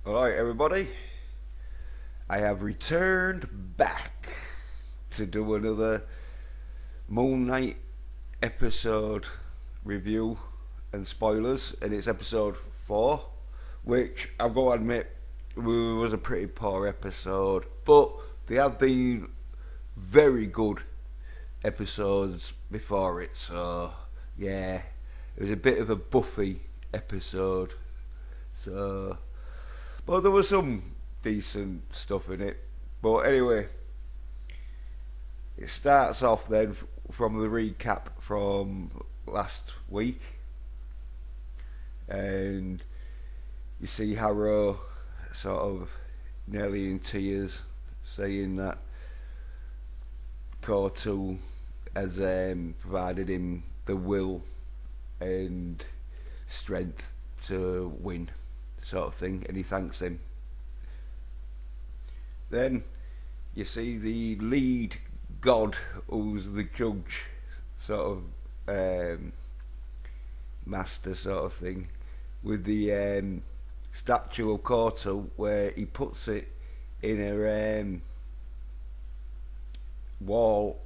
Alright, everybody, I have returned back to do another Moon Knight episode review and spoilers, and it's episode 4, which I've got to admit was a pretty poor episode, but they have been very good episodes before it, so yeah, it was a bit of a Buffy episode, so but there was some decent stuff in it. But anyway, it starts off then from the recap from last week, and you see Harrow sort of nearly in tears, saying that Core 2 has provided him the will and strength to win, sort of thing, and he thanks him. Then you see the lead god, who's the judge, sort of master sort of thing, with the statue of Core 2, where he puts it in a wall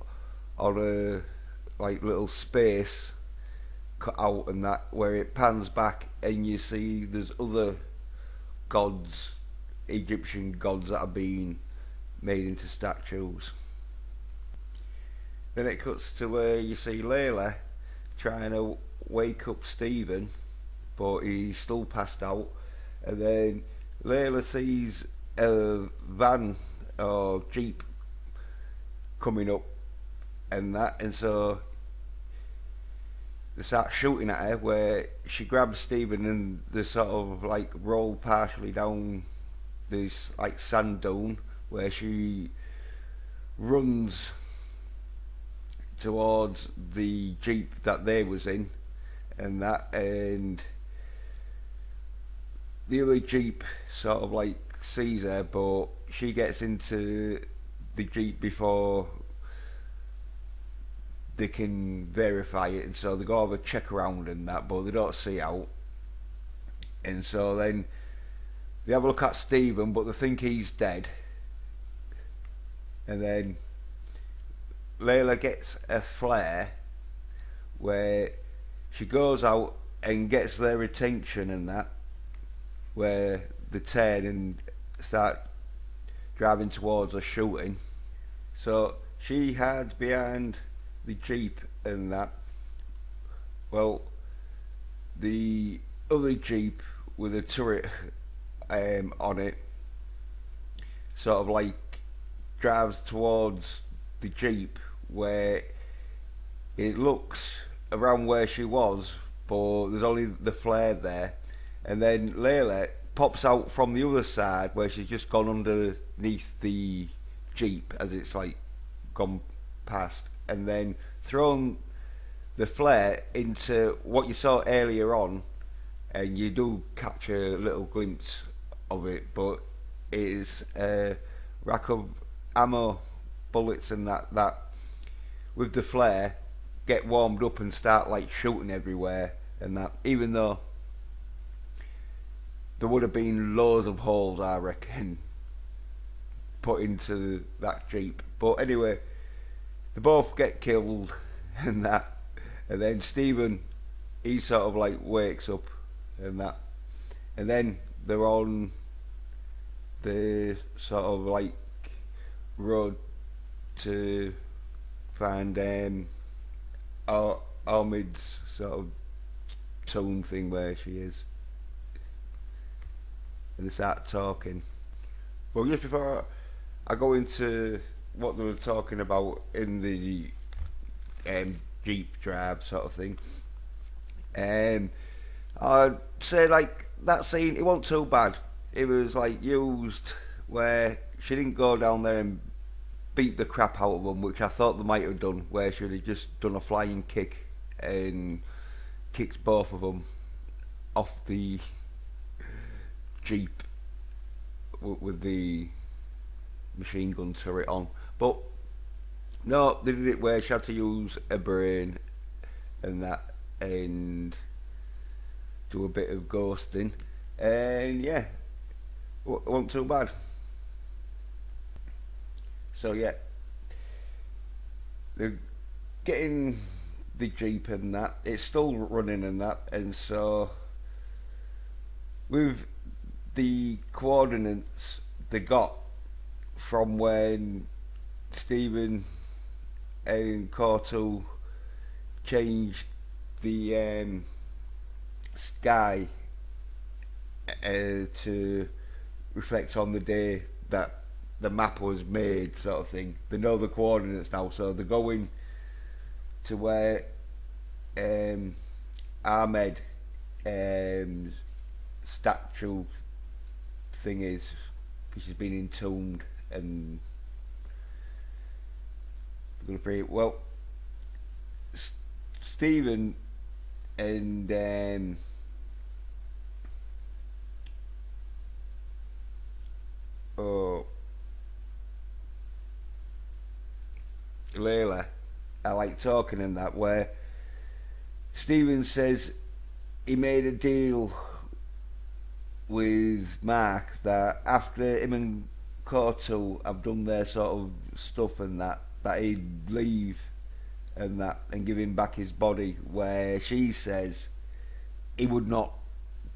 on a like little space cut out, and that where it pans back and you see there's other gods, Egyptian gods, that are being made into statues. Then it cuts to where you see Layla trying to wake up Stephen, but he's still passed out. And then Layla sees a van or jeep coming up, and so they start shooting at her, where she grabs Stephen and they sort of like roll partially down this like sand dune, where she runs towards the jeep that they was in, and the other jeep sort of like sees her, but she gets into the jeep before they can verify it, and so they go have a check around and that, but they don't see out. And so then they have a look at Stephen, but they think he's dead. And then Layla gets a flare where she goes out and gets their attention, and that, where they turn and start driving towards her, shooting. So she hides behind the jeep and that. Well, the other jeep with a turret on it sort of like drives towards the jeep, where it looks around where she was, but there's only the flare there. And then Layla pops out from the other side, where she's just gone underneath the jeep as it's like gone past, and then thrown the flare into what you saw earlier on, and you do catch a little glimpse of it, but it is a rack of ammo, bullets, and that with the flare get warmed up and start like shooting everywhere, and that, even though there would have been loads of holes, I reckon, put into that jeep. But anyway, they both get killed and that, and then Stephen, he sort of like wakes up and that, and then they're on the sort of like road to find Ahmed's sort of tomb thing where she is, and they start talking. Well, just before I go into what they were talking about in the Jeep drive sort of thing, I'd say like that scene, it wasn't too bad. It was like used where she didn't go down there and beat the crap out of them, which I thought they might have done, where she'd have just done a flying kick and kicked both of them off the Jeep with the machine gun turret on. But no, they did it where she had to use a brain and that, and do a bit of ghosting, and yeah, wasn't too bad. So yeah, they're getting the Jeep and that. It's still running and that, and so with the coordinates they got from when Stephen and Corto changed the sky to reflect on the day that the map was made, sort of thing. They know the coordinates now, so they're going to where Ahmed statue thing is, because she's been entombed, and they're going to pray. Well, Stephen and oh, Layla, I like talking in that, where Stephen says he made a deal with Mark that after him and Corto have done their sort of stuff and that he'd leave and that and give him back his body, where she says he would not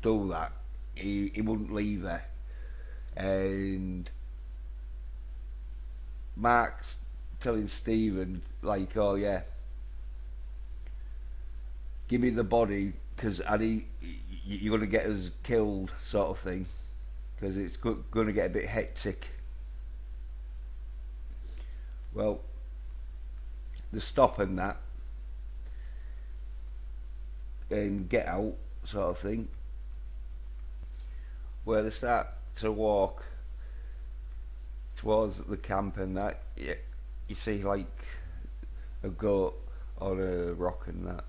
do that. He wouldn't leave her. And Mark's telling Stephen, like, oh yeah, give me the body, because you're going to get us killed, sort of thing, because it's going to get a bit hectic. Well, they're stopping that and get out, sort of thing, where they start to walk towards the camp and that. You see like a goat on a rock and that.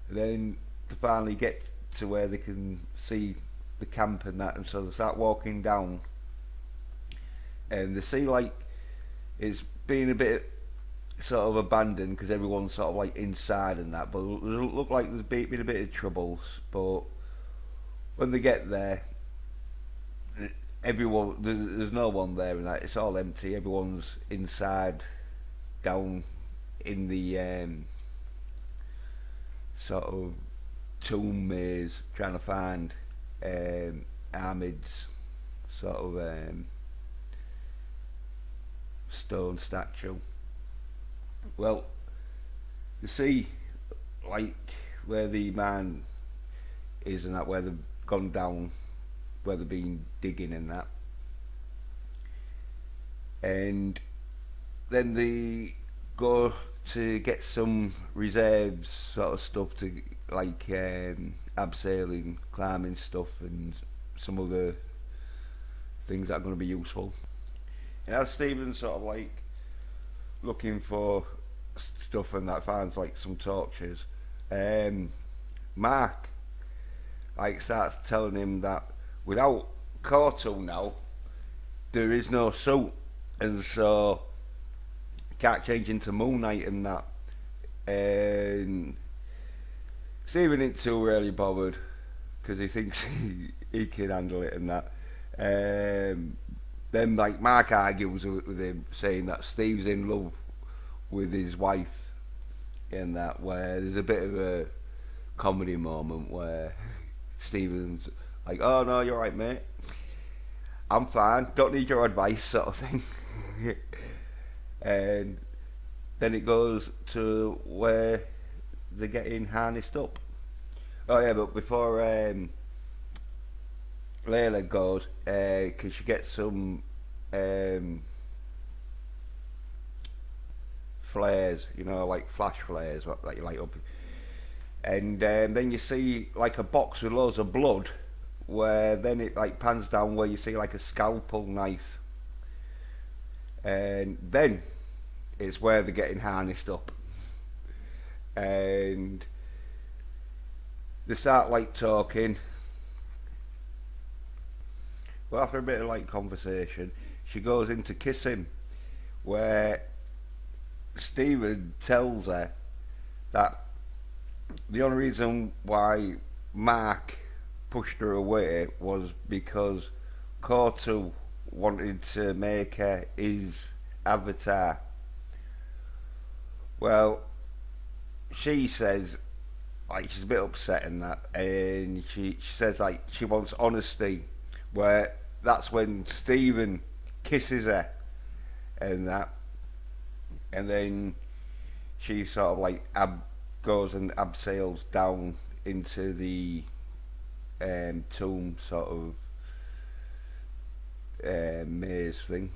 And then they finally get to where they can see the camp and that, and so they start walking down, and they see like it's being a bit sort of abandoned because everyone's sort of like inside and that, but it look like there's been a bit of troubles. But when they get there, everyone, there's no one there and that, it's all empty. Everyone's inside down in the sort of tomb maze trying to find Ahmed's sort of stone statue. Well, you see like where the man is and that, where they've gone down, where they've been digging and that, and then they go to get some reserves sort of stuff to like abseiling, climbing stuff, and some other things that are going to be useful. And as Stephen's sort of like looking for stuff and that, finds like some torches, Mark like starts telling him that without Corto now there is no suit, and so can't change into Moon Knight and that. And Stephen ain't too really bothered because he thinks he can handle it and that. Then like Mark argues with him, saying that Steve's in love with his wife and that, where there's a bit of a comedy moment where Stephen's like, oh no, you're right mate, I'm fine, don't need your advice, sort of thing. And then it goes to where they're getting harnessed up. Oh yeah, but before Layla goes, because she gets some flares, you know, like flash flares that you light up, and then you see like a box with loads of blood, where then it like pans down where you see like a scalpel knife, and then it's where they're getting harnessed up, and they start like talking. Well, after a bit of like conversation, she goes in to kiss him, where Stephen tells her that the only reason why Mark pushed her away was because Kotu wanted to make her his avatar. Well, she says like she's a bit upset in that, and she says like she wants honesty. Where that's when Stephen kisses her and that, and then she sort of like goes and abseils down into the tomb sort of maze thing.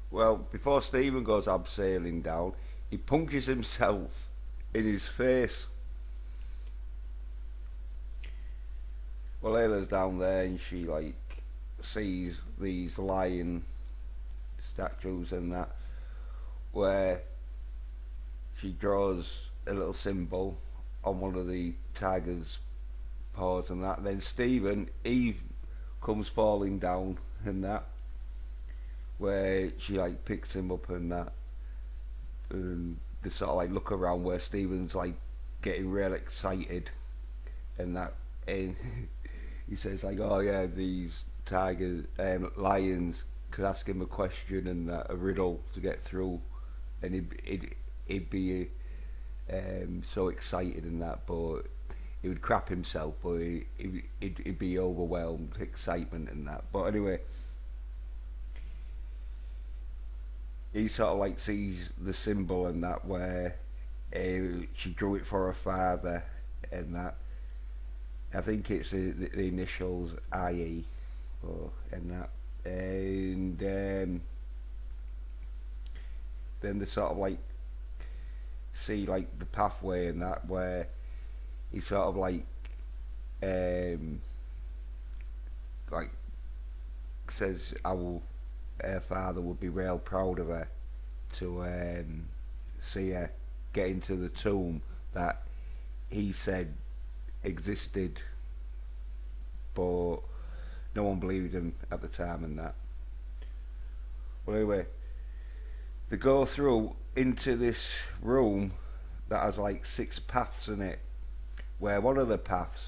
Well, before Stephen goes abseiling down, he punches himself in his face. Well, Layla's down there and she like sees these lion statues and that, where she draws a little symbol on one of the tiger's paws and that. Then Stephen, he comes falling down and that, where she like picks him up and that, and they sort of like look around where Stephen's like getting real excited and that, and he says like, oh yeah, these tigers, lions could ask him a question and that, a riddle to get through, and he'd be so excited and that, but he would crap himself, but he'd be overwhelmed excitement and that. But anyway, he sort of like sees the symbol and that, where she drew it for her father and that. I think it's the initials IE or and that, and then they sort of like see like the pathway and that, where he sort of like says how her father would be real proud of her to see her get into the tomb that he said existed, but no one believed him at the time and that. Well, anyway, they go through into this room that has like 6 paths in it, where one of the paths,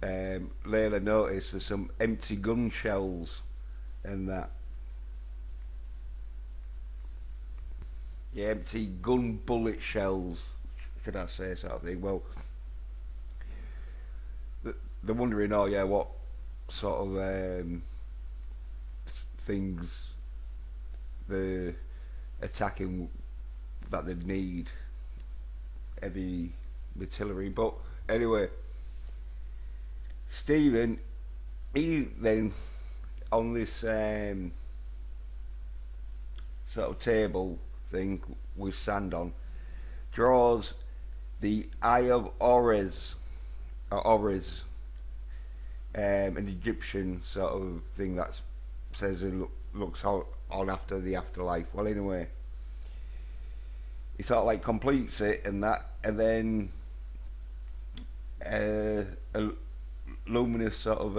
Layla noticed there's some empty gun shells and that. Yeah, empty gun bullet shells, should I say, sort of thing. Well, they're wondering, oh yeah, what sort of things the attacking that they need heavy artillery. But anyway, Stephen, he then on this sort of table thing with sand on, draws the Eye of Horus, an Egyptian sort of thing that says it looks on after the afterlife. Well, anyway, he sort of like completes it and that, and then a luminous sort of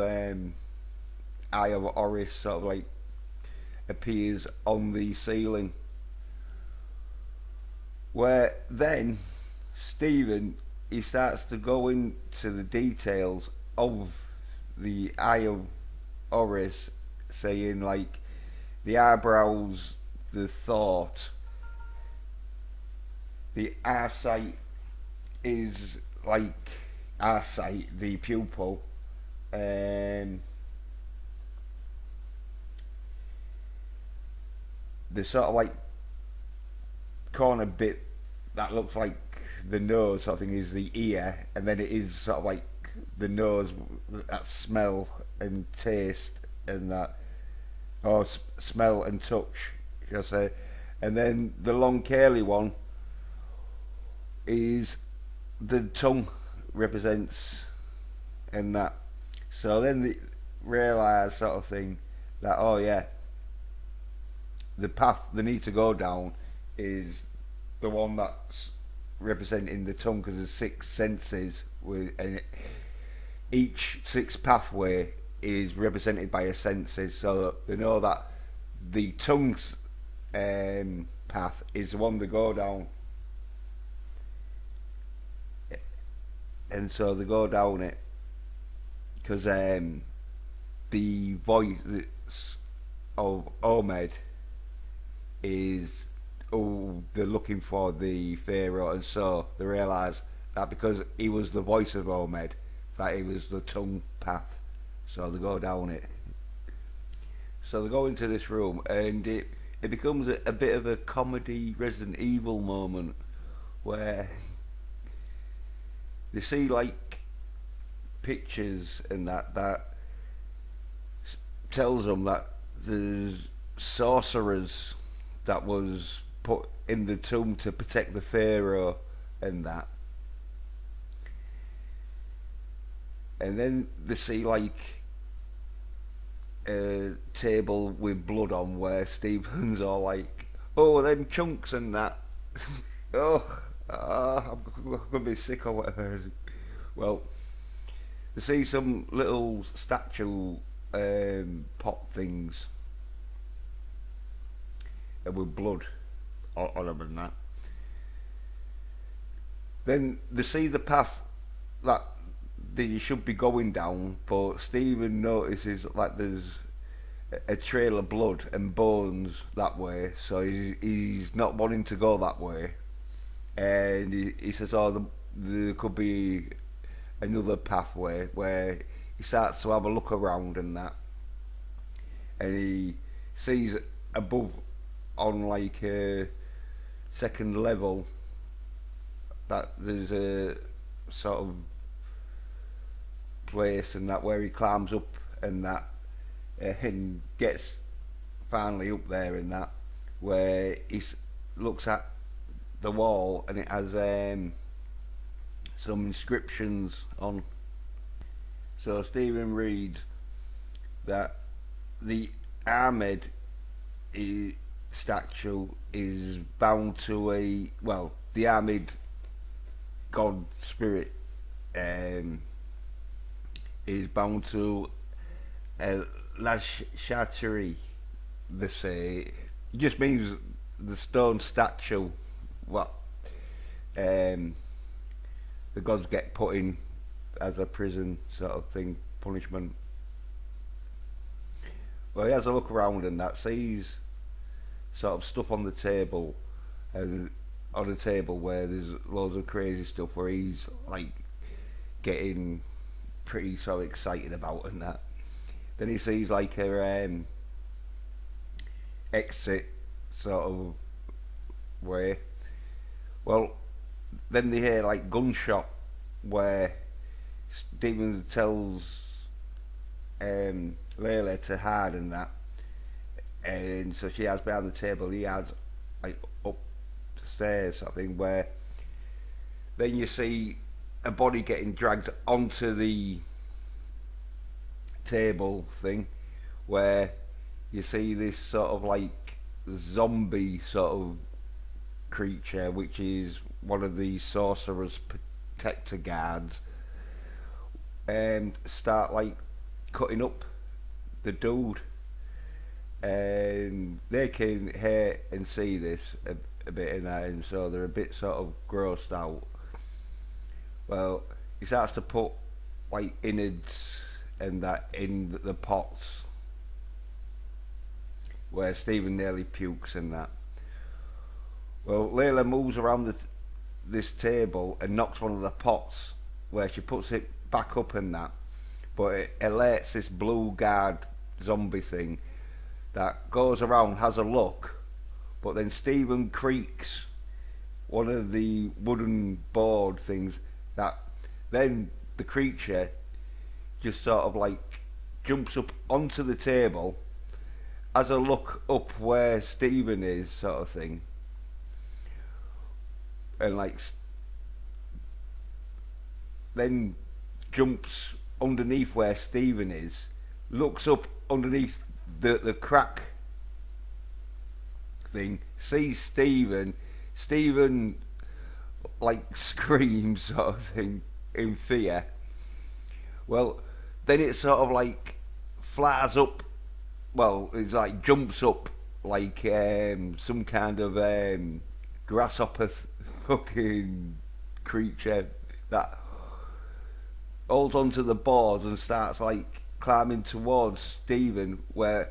Eye of Horus sort of like appears on the ceiling, where then Stephen, he starts to go into the details of the Eye of Horus, saying like the eyebrows, the thought, the eyesight is like eyesight, the pupil, the sort of like corner bit that looks like the nose sort of thing is the ear, and then it is sort of like the nose, that smell and taste and that, or smell and touch, should I say. And then the long curly one is the tongue, represents and that. So then they realise sort of thing that, oh yeah, the path they need to go down is the one that's representing the tongue, because there's 6 senses and each 6 pathway is represented by a senses, so they know that the tongue's path is the one they go down, and so they go down it because the voice of Ahmed is, oh, they're looking for the Pharaoh, and so they realise that because he was the voice of Ahmed, that he was the tongue path, so they go down it. So they go into this room, and it becomes a bit of a comedy Resident Evil moment where they see like pictures and that tells them that there's sorcerers that was put in the tomb to protect the Pharaoh and that. And then they see like a table with blood on where Stephen's all like, oh, them chunks and that. oh, I'm gonna be sick or whatever. Well, they see some little statue pot things with blood on them and that. Then they see the path that you should be going down, but Stephen notices like there's a trail of blood and bones that way, so he's not wanting to go that way. And he says, oh, there could be another pathway, where he starts to have a look around and that, and he sees above on like a second level that there's a sort of place and that where he climbs up and that, and gets finally up there and that, where he looks at the wall and it has some inscriptions on. So Stephen reads that the Ahmed statue is bound to the Ahmed god spirit is bound to La Charterie, they say. It just means the stone statue what the gods get put in as a prison sort of thing, punishment. Well, he has a look around and that, sees sort of stuff on the table, and on a table where there's loads of crazy stuff where he's like getting pretty so excited about and that. Then he sees like a exit sort of way. Well, then they hear like gunshot where Stephen tells Layla to hide and that, and so she has behind the table, he has like upstairs sort of thing, where then you see a body getting dragged onto the table thing, where you see this sort of like zombie sort of creature, which is one of the sorcerer's protector guards, and start like cutting up the dude, and they can hear and see this a bit in that, and so they're a bit sort of grossed out. Well, he starts to put like innards and that in the pots, where Stephen nearly pukes and that. Well, Layla moves around this table and knocks one of the pots, where she puts it back up and that, but it alerts this blue guard zombie thing that goes around, has a look, but then Stephen creaks one of the wooden board things, that then the creature just sort of like jumps up onto the table, has a look up where Stephen is sort of thing, and like then jumps underneath where Stephen is, looks up underneath the crack thing, sees Stephen like screams sort of thing in fear. Well, then it sort of like flies up, well, it's like jumps up like some kind of grasshopper fucking creature that holds onto the board and starts like climbing towards Stephen, where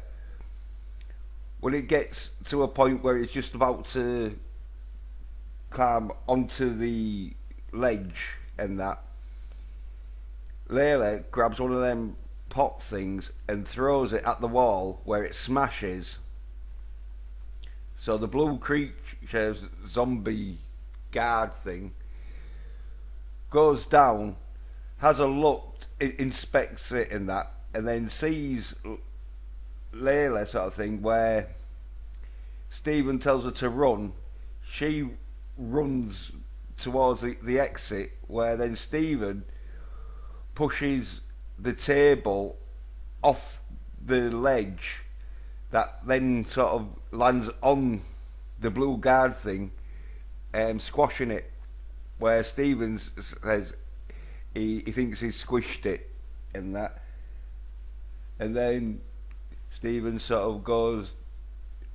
when it gets to a point where it's just about to climb onto the ledge and that, Layla grabs one of them pot things and throws it at the wall where it smashes. So the blue creature's zombie guard thing goes down, has a look, inspects it and that, and then sees Layla sort of thing where Stephen tells her to run. She runs towards the exit where then Stephen pushes the table off the ledge that then sort of lands on the blue guard thing, squashing it, where Stevens says he thinks he's squished it and that, and then Stephen sort of goes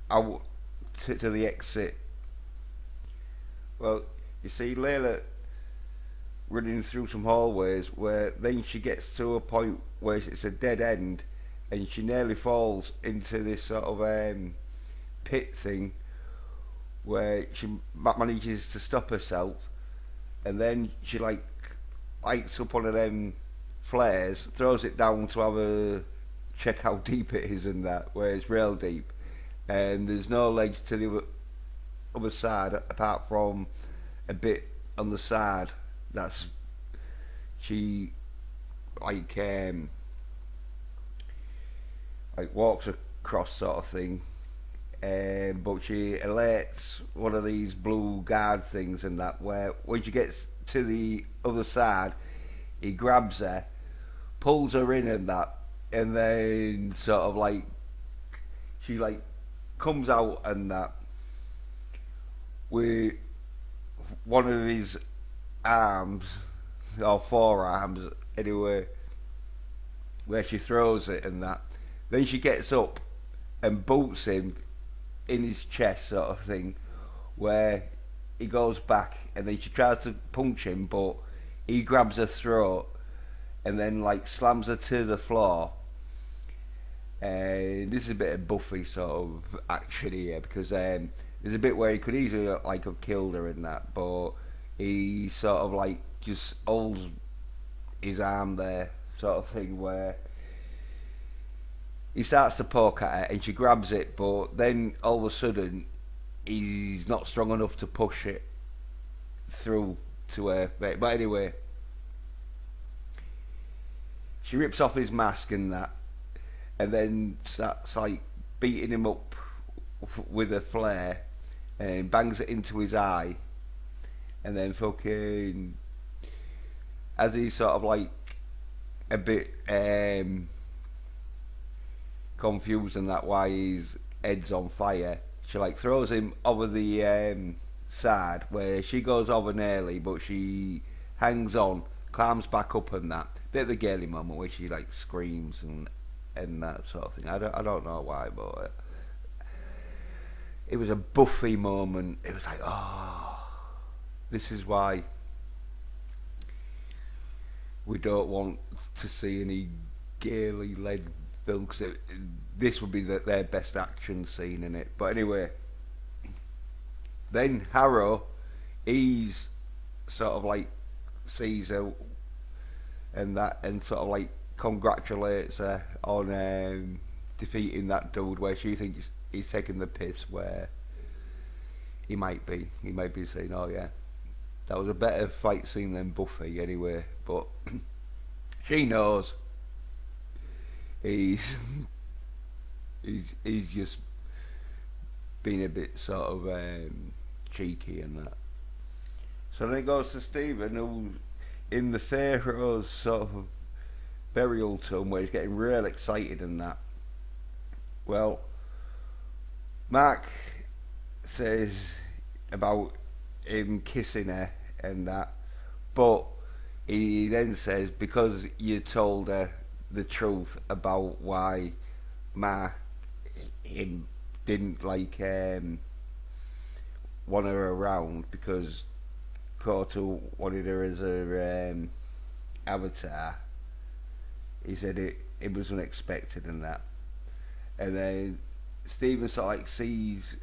out to the exit. Well, you see Layla running through some hallways where then she gets to a point where it's a dead end and she nearly falls into this sort of pit thing where she manages to stop herself, and then she lights up one of them flares, throws it down to have a check how deep it is and that, where it's real deep, and there's no ledge to the other side apart from a bit on the side that's she walks across sort of thing, but she alerts one of these blue guard things and that, where when she gets to the other side he grabs her, pulls her in and that, and then sort of she comes out and that with one of his arms or forearms anyway, where she throws it and that. Then she gets up and boots him in his chest sort of thing, where he goes back, and then she tries to punch him but he grabs her throat and then slams her to the floor. And this is a bit of Buffy sort of action here, because there's a bit where he could easily have killed her in that, but he sort of just holds his arm there sort of thing, where he starts to poke at her and she grabs it, but then all of a sudden he's not strong enough to push it through to her. But anyway, she rips off his mask and that, and then starts beating him up with a flare and bangs it into his eye, and then fucking, as he's sort of a bit confused and that why his head's on fire, she throws him over the side, where she goes over nearly but she hangs on, climbs back up and that. Bit of the girly moment where she screams and that sort of thing. I don't know why, but it was a Buffy moment. It was oh, this is why we don't want to see any gaily led films, because this would be their best action scene in it. But anyway, then Harrow, he's sort of sees her and that, and sort of congratulates her on defeating that dude, where she thinks he's taking the piss, where he might be saying, oh yeah, that was a better fight scene than Buffy anyway, but she knows he's just being a bit sort of cheeky and that. So then it goes to Stephen, who in the Pharaoh's sort of burial tomb, where he's getting real excited and that. Well, Mark says about him kissing her and that, but he then says, because you told her the truth about why Mark him didn't want her around, because Koto wanted her as her avatar, he said it was unexpected and that. And then Stephen sort of like sees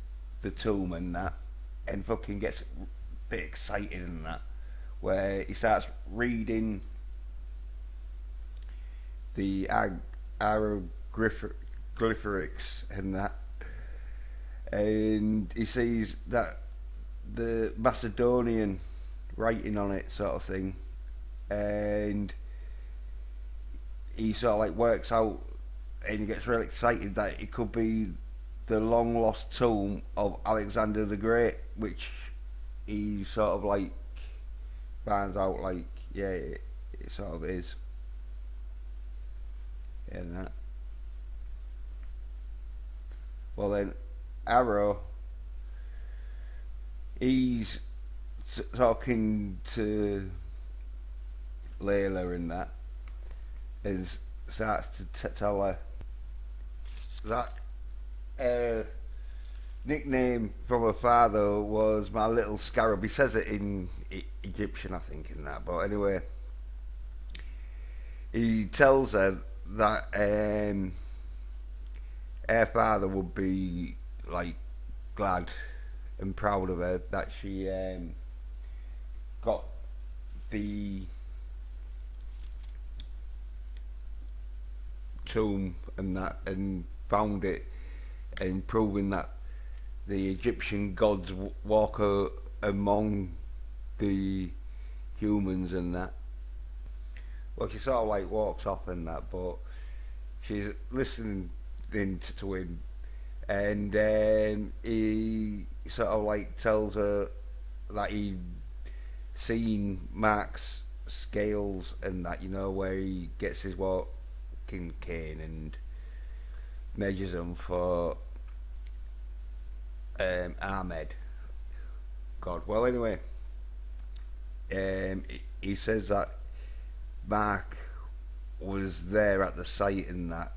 the tomb and that, and fucking gets a bit excited and that, where he starts reading the hieroglyphics and that, and he sees that the Macedonian writing on it sort of thing, and he sort of like works out, and he gets really excited that it could be the long lost tomb of Alexander the Great, which he sort of like finds out like, yeah, it sort of is. And that. Well then, Arrow, he's talking to Layla and that, and starts to tell her that nickname from her father was my little scarab. He says it in Egyptian, I think, in that. But anyway, he tells her that her father would be like glad and proud of her that she got the tomb and that, and found it, and proving that the Egyptian gods walk among the humans and that. Well, she sort of like walks off and that, but she's listening to him, and he sort of like tells her that he seen Mark's scales and that, you know, where he gets his walking cane and measures them for Ahmed. God. Well, anyway, he says that Mark was there at the site and that,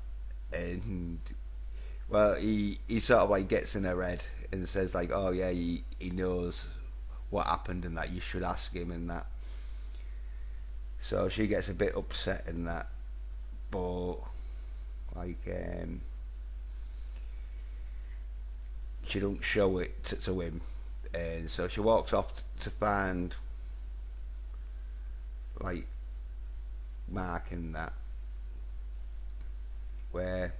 and well, he sort of like gets in her head and says like, oh yeah, he knows what happened and that you should ask him and that. So she gets a bit upset in that, but like she don't show it to him, and so she walks off to find like Mark in that, where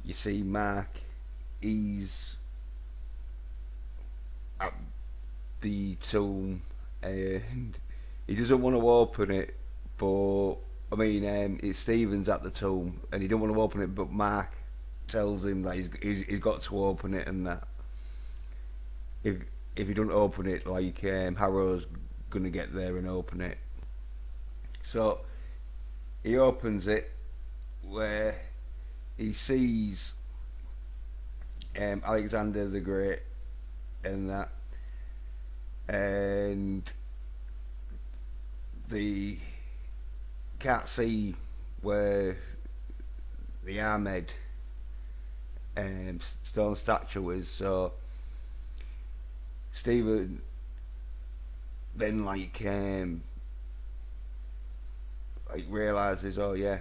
you see Mark, he's at the tomb and he doesn't want to open it, but I mean it's Stephen's at the tomb and he don't want to open it, but Mark tells him that he's got to open it and that if he don't open it, like Harrow's gonna get there and open it. So he opens it, where he sees Alexander the Great and that, and the can't see where the Ahmed stone statue is. So Stephen then like realizes, oh yeah,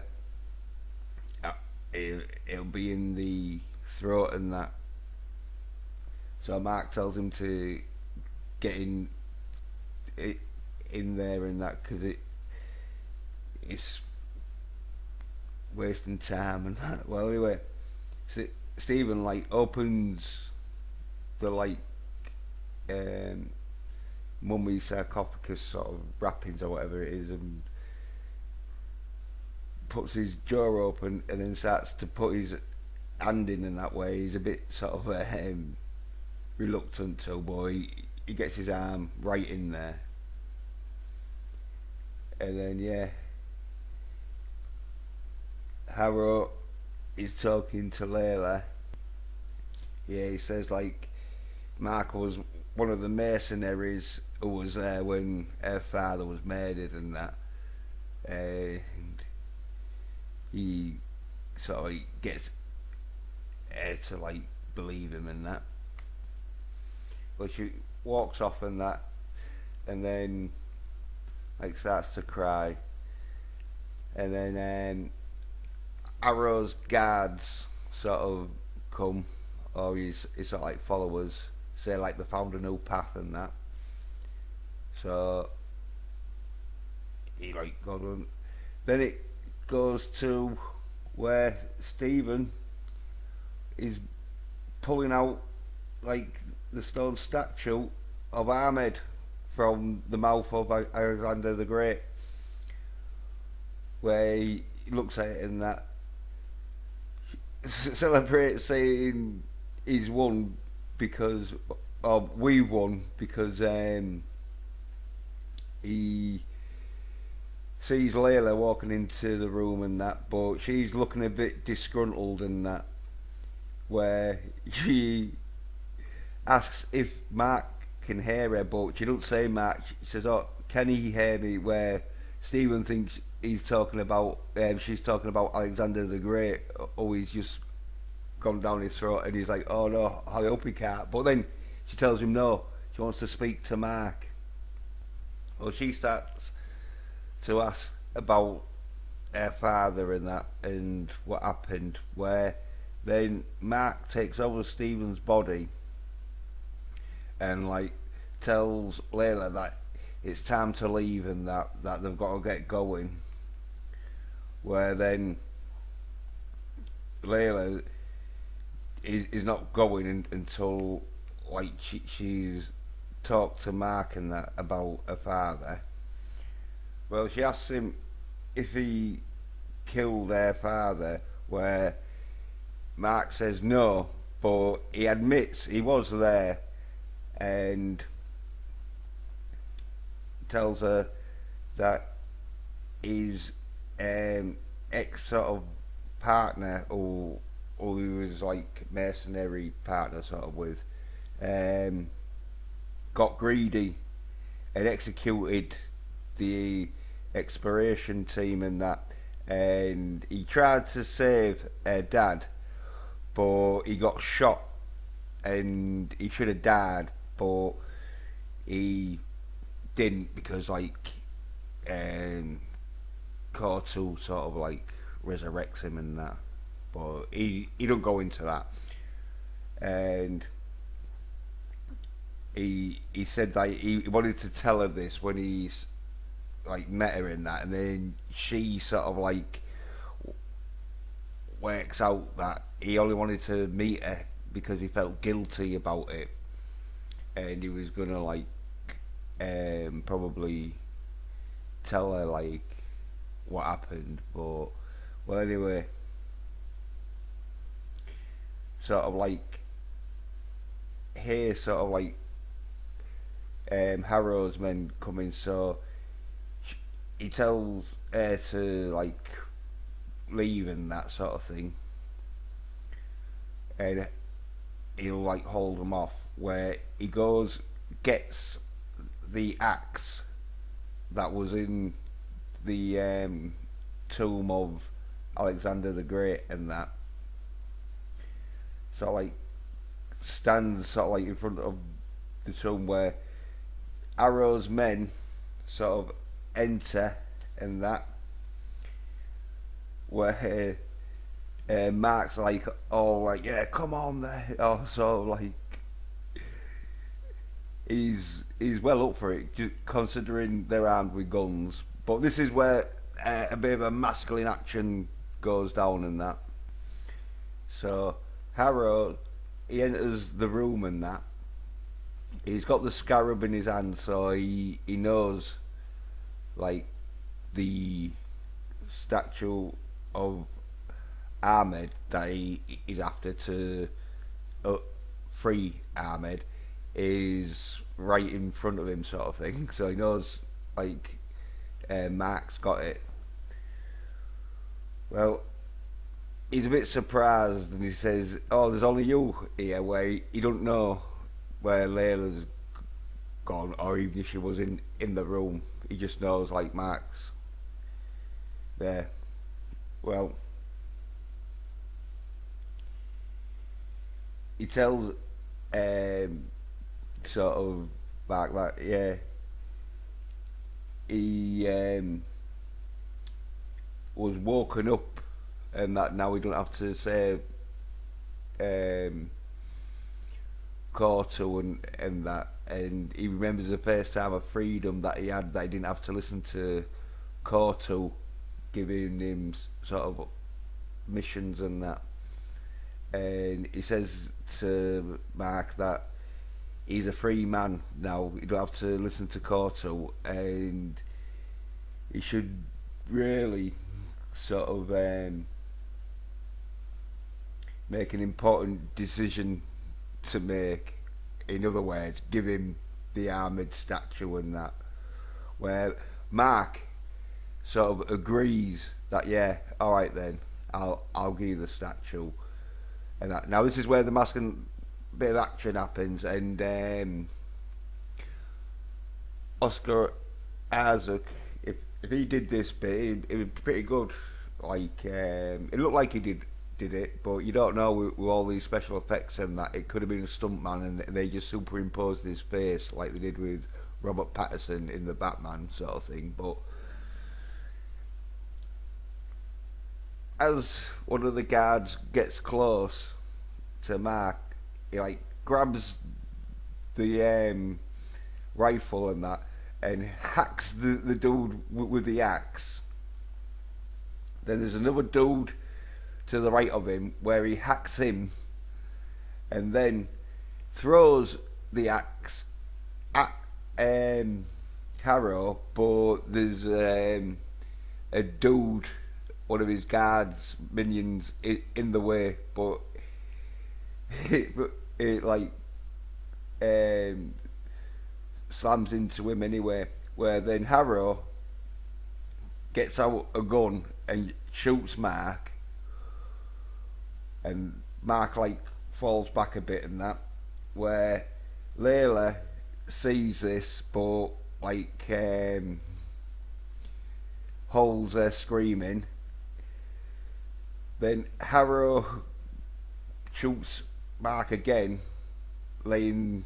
it'll be in the throat and that. So Mark tells him to get in there and that, because it's wasting time and that. Well, anyway, Stephen like opens the like mummy sarcophagus sort of wrappings or whatever it is, and puts his jaw open and then starts to put his hand in that way. He's a bit sort of reluctant to, but he gets his arm right in there, and then yeah, Harrow is talking to Layla. Yeah, he says like Mark was one of the mercenaries who was there when her father was murdered and that, and he sort of like gets her to like believe him and that. But she walks off and that, and then like starts to cry, and then Arrow's guards sort of come, or his sort of like followers, say like they found a new path and that. So he like got on. Then it goes to where Stephen is pulling out like the stone statue of Ahmed from the mouth of Alexander the Great, where he looks at it and that celebrates saying he's won because, or we won because he sees Layla walking into the room and that, but she's looking a bit disgruntled and that, where she asks if Mark can hear her, but she don't say Mark. She says, "Oh, can he hear me?" Where Stephen thinks he's talking about, she's talking about Alexander the Great. Oh, he's just gone down his throat, and he's like, "Oh no, I hope he can't." But then she tells him no, she wants to speak to Mark. Well, she starts to ask about her father and that, and what happened. Where then Mark takes over Stephen's body and like tells Layla that it's time to leave and that they've got to get going. Where then Layla is not going until like she's talked to Mark and that about her father. Well, she asks him if he killed her father, where Mark says no, but he admits he was there and tells her that his ex sort of partner, or he was like mercenary partner sort of with, got greedy and executed the exploration team and that, and he tried to save her dad, but he got shot and he should have died, but he didn't because like Cortu sort of like resurrects him and that, but he don't go into that. And he said like he wanted to tell her this when he's like met her in that, and then she sort of like works out that he only wanted to meet her because he felt guilty about it, and he was gonna like probably tell her like what happened. But well, anyway, sort of like here, sort of like Harrow's men come in, so he tells her to like leave and that sort of thing, and he'll like hold them off. Where he goes, gets the axe that was in the tomb of Alexander the Great and that, so like stands sort of like in front of the tomb, where Arrow's men sort of enter and that, where Mark's like, oh, like, yeah, come on there, or sort of like he's well up for it, just considering they're armed with guns. But this is where a bit of a masculine action goes down and that. So Harrow, he enters the room and that. He's got the scarab in his hand, so he knows like the statue of Ahmed that he is after to free Ahmed is right in front of him, sort of thing. So he knows like Mark's got it. Well, he's a bit surprised and he says, "Oh, there's only you here," where he don't know where Layla's gone, or even if she was in the room. He just knows like Mark's there. Well, he tells sort of Mark that, yeah, he was woken up, and that now we don't have to say Corto and that, and he remembers the first time of freedom that he had, that he didn't have to listen to Corto giving him sort of missions and that. And he says to Mark that he's a free man now. You don't have to listen to Corto, and he should really sort of make an important decision to make. In other words, give him the armoured statue and that. Where Mark sort of agrees that, yeah, all right then, I'll give you the statue. And that, now this is where the mask and bit of action happens, and Oscar Isaac, if he did this bit, it would be pretty good. Like it looked like he did it, but you don't know with all these special effects and that. It could have been a stuntman, and they just superimposed his face like they did with Robert Pattinson in the Batman sort of thing. But as one of the guards gets close to Mark, he like grabs the rifle and that, and hacks the dude with the axe. Then there's another dude to the right of him where he hacks him, and then throws the axe at Harrow, but there's a dude, one of his guards, minions, in the way, but it like slams into him anyway. Where then Harrow gets out a gun and shoots Mark, and Mark like falls back a bit and that. Where Layla sees this, but like holds her screaming. Then Harrow shoots Mark again, laying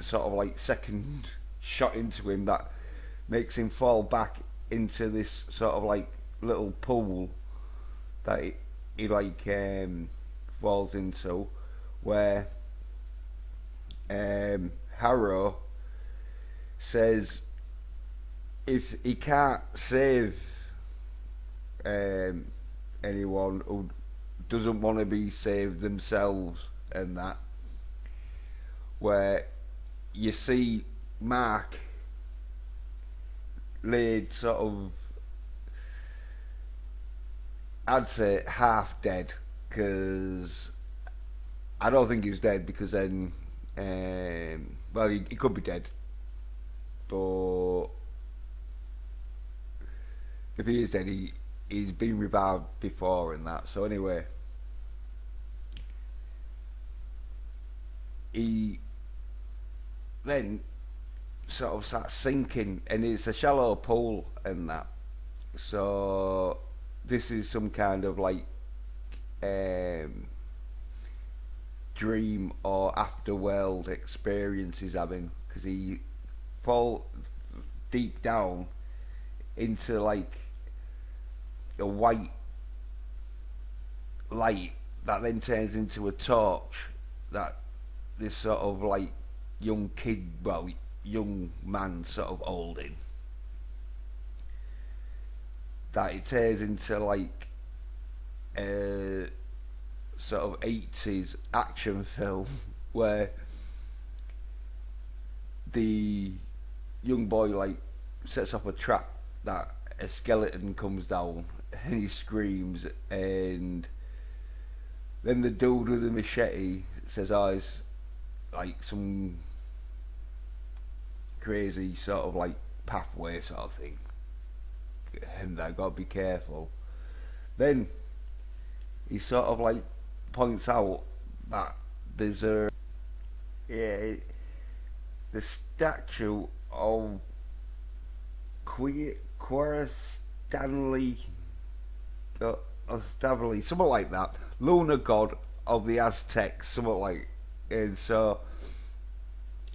sort of like second shot into him that makes him fall back into this sort of like little pool that he like falls into, where Harrow says if he can't save anyone who doesn't want to be saved themselves and that, where you see Mark laid sort of, I'd say half dead, because I don't think he's dead, because then well, he could be dead, but if he is dead, he's been revived before and that. So anyway, he then sort of starts sinking, and it's a shallow pool and that. So this is some kind of like dream or afterworld experience he's having, because he falls deep down into like a white light that then turns into a torch that this sort of like young kid, well, young man sort of holding, that it turns into like a sort of 80s action film where the young boy like sets up a trap that a skeleton comes down and he screams, and then the dude with the machete says, oh, it's like some crazy sort of like pathway sort of thing, and I gotta be careful. Then he sort of like points out that there's a the statue of Quora Stanley, Stanley, something like that, lunar god of the Aztecs, something like. And so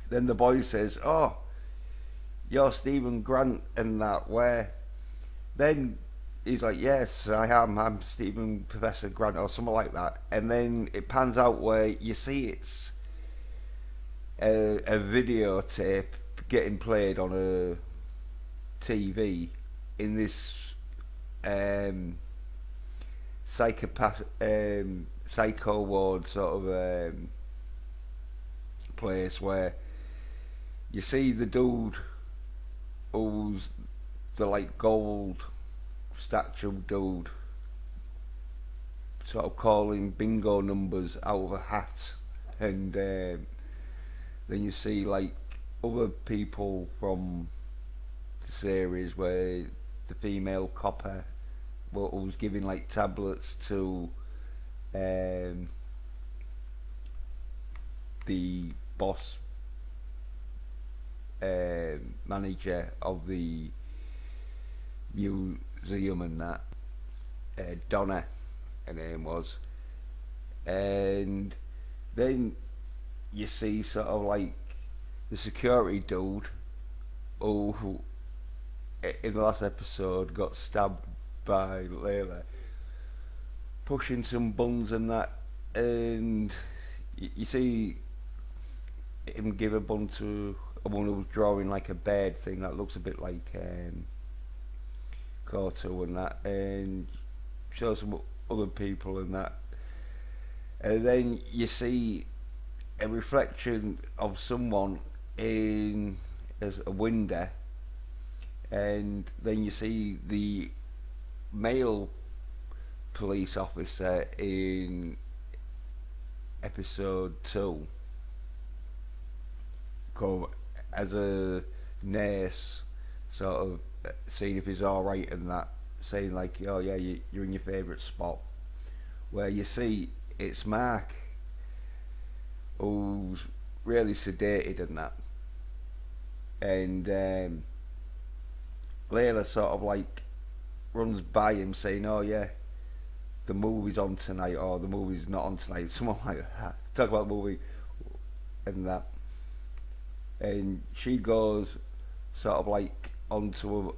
then the boy says, "Oh, you're Stephen Grant," and that. Where then he's like, yes, I am. I'm Stephen Professor Grant or something like that. And then it pans out where you see it's a videotape getting played on a TV in this um, psychopath, psycho ward sort of place where you see the dude who's the like gold statue dude sort of calling bingo numbers out of a hat, and then you see like other people from the series where the female copper was giving like tablets to the boss manager of the museum and that, Donna her name was. And then you see sort of like the security dude who in the last episode got stabbed by Layla pushing some buns and that, and you see him give a bun to a woman who's drawing like a bird thing that looks a bit like Koto and that, and shows some other people and that, and then you see a reflection of someone in as a window, and then you see the male police officer in episode 2 come as a nurse, sort of seeing if he's alright and that, saying like, oh yeah, you're in your favourite spot, where you see it's Mark who's really sedated and that, and Layla sort of like runs by him saying, oh yeah, the movie's on tonight, or the movie's not on tonight, something like that, talk about the movie and that, and she goes sort of like onto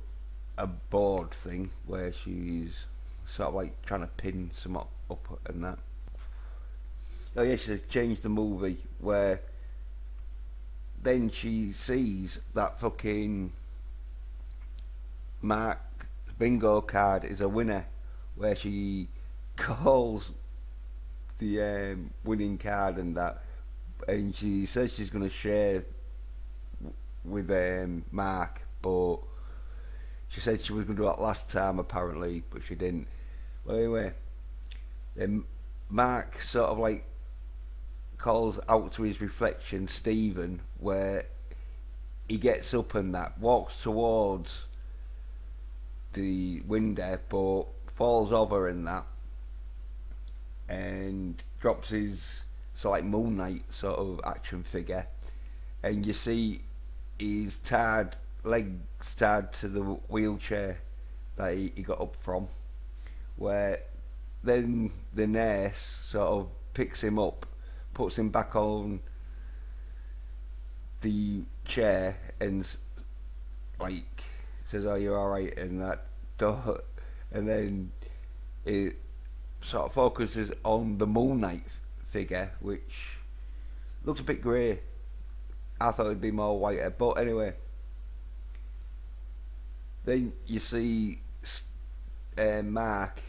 a board thing where she's sort of like trying to pin some up and that. Oh yeah, she says change the movie, where then she sees that fucking Mark bingo card is a winner, where she calls the winning card and that, and she says she's going to share with Mark, but she said she was going to do that last time apparently, but she didn't. Well, anyway, then Mark sort of like calls out to his reflection, Stephen, where he gets up and that, walks towards the window, but falls over in that, and drops his sort of like Moon Knight sort of action figure, and you see his legs tied to the wheelchair that he got up from, where then the nurse sort of picks him up, puts him back on the chair, and like says, "Oh, you're all right," and that, and then it sort of focuses on the Moon Knight figure, which looks a bit grey. I thought it'd be more whiter, but anyway. Then you see Mark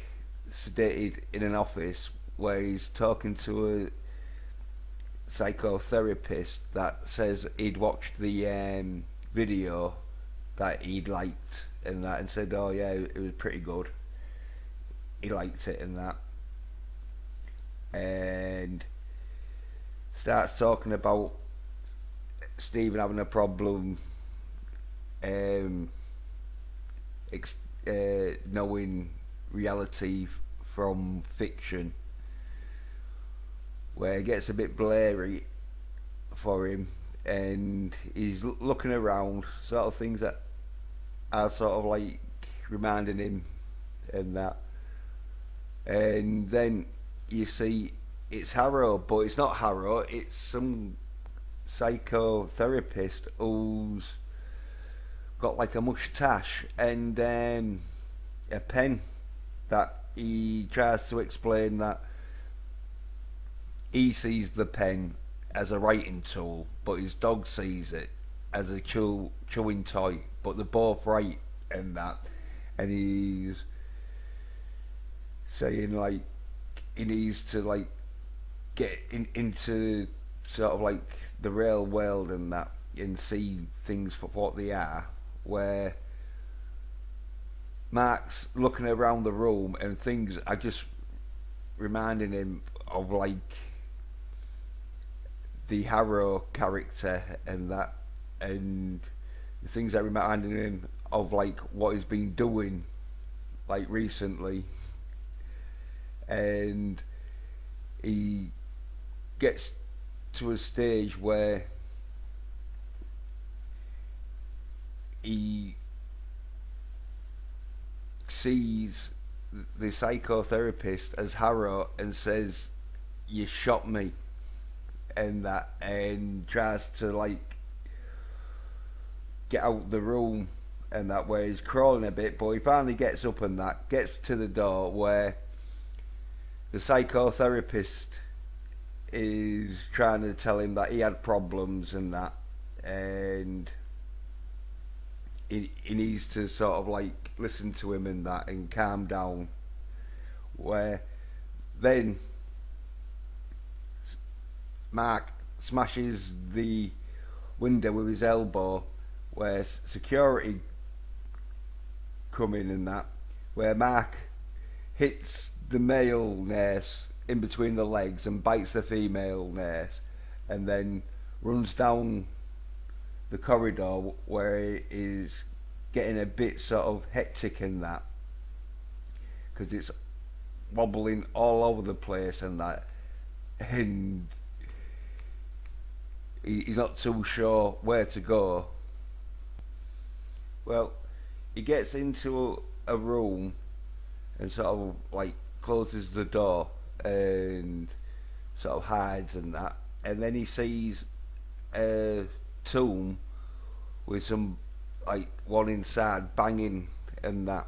sedated in an office where he's talking to a psychotherapist that says he'd watched the video that he'd liked and that, and said, oh yeah, it was pretty good, he liked it and that, and starts talking about Stephen having a problem knowing reality from fiction, where it gets a bit blurry for him, and he's looking around, sort of things that are sort of like reminding him and that, and then you see it's Harrow, but it's not Harrow, it's some psychotherapist who's got like a moustache and a pen that he tries to explain that he sees the pen as a writing tool, but his dog sees it as a chewing toy. But they're both right in that, and he's saying like he needs to like get into sort of like the real world and that, and see things for what they are. Where Mark's looking around the room and things are just reminding him of like the Harrow character and that, and the things that reminding him of like what he's been doing like recently, and he gets to a stage where he sees the psychotherapist as Harrow and says, "You shot me," and that, and tries to like get out the room, and that way he's crawling a bit, but he finally gets up and that gets to the door where the psychotherapist is trying to tell him that he had problems and that, and he needs to sort of like listen to him and that and calm down. Where then Mark smashes the window with his elbow, where security come in and that, where Mark hits the male nurse in between the legs and bites the female nurse, and then runs down the corridor where it is getting a bit sort of hectic in that, because it's wobbling all over the place and that, and he's not too sure where to go. Well, he gets into a room and sort of like closes the door and sort of hides and that, and then he sees a tomb with some like one inside banging and that,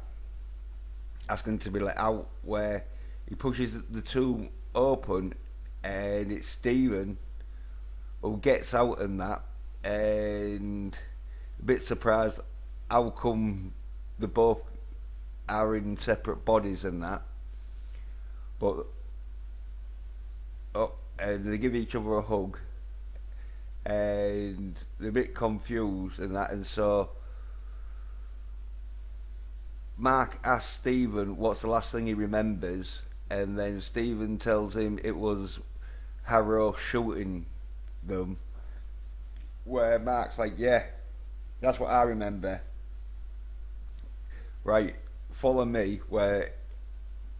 asking to be let out, where he pushes the tomb open and it's Stephen who gets out and that, and a bit surprised how come they both are in separate bodies and that, but and they give each other a hug, and they're a bit confused and that, and so Mark asks Stephen what's the last thing he remembers, and then Stephen tells him it was Harrow shooting them, where Mark's like, yeah, that's what I remember. Right, follow me, where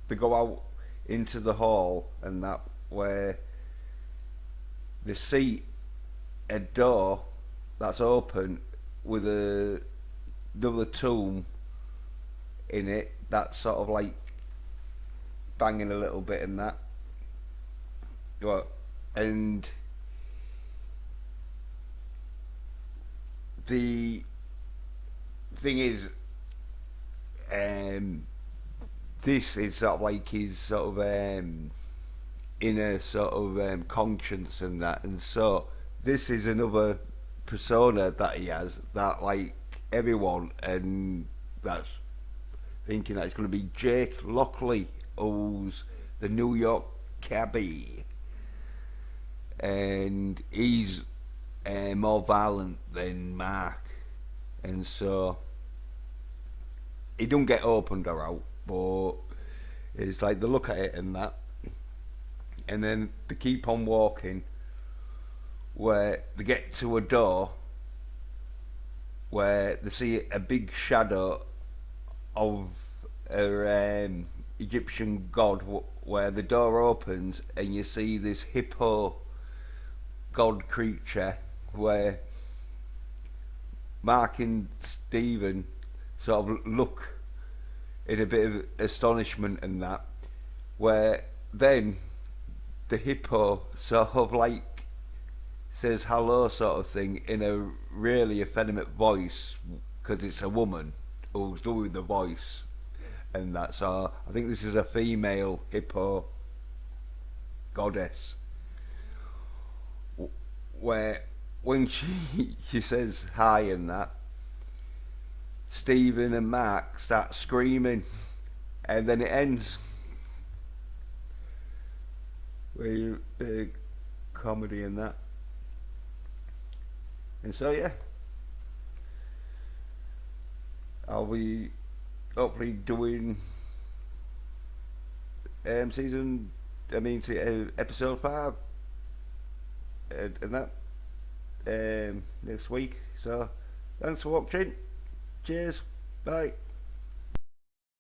they go out into the hall and that, where they see a door that's open with another tomb in it that's sort of like banging a little bit and that. And the thing is, this is sort of like his sort of inner sort of conscience and that, and so this is another persona that he has, that like everyone, and that's thinking that it's going to be Jake Lockley, who's the New York cabbie, and he's more violent than Mark, and so he don't get opened or out, but it's like they look at it and that, and then they keep on walking, where they get to a door where they see a big shadow of a Egyptian god, where the door opens and you see this hippo god creature, where Mark and Stephen sort of look in a bit of astonishment and that, where then the hippo sort of like says hello sort of thing in a really effeminate voice, because it's a woman who's doing the voice, and that. So I think this is a female hippo goddess, where when she says hi and that, Stephen and Mark start screaming, and then it ends with big comedy and that. And so yeah, I'll be hopefully doing episode 5 and that next week. So thanks for watching. Cheers. Bye.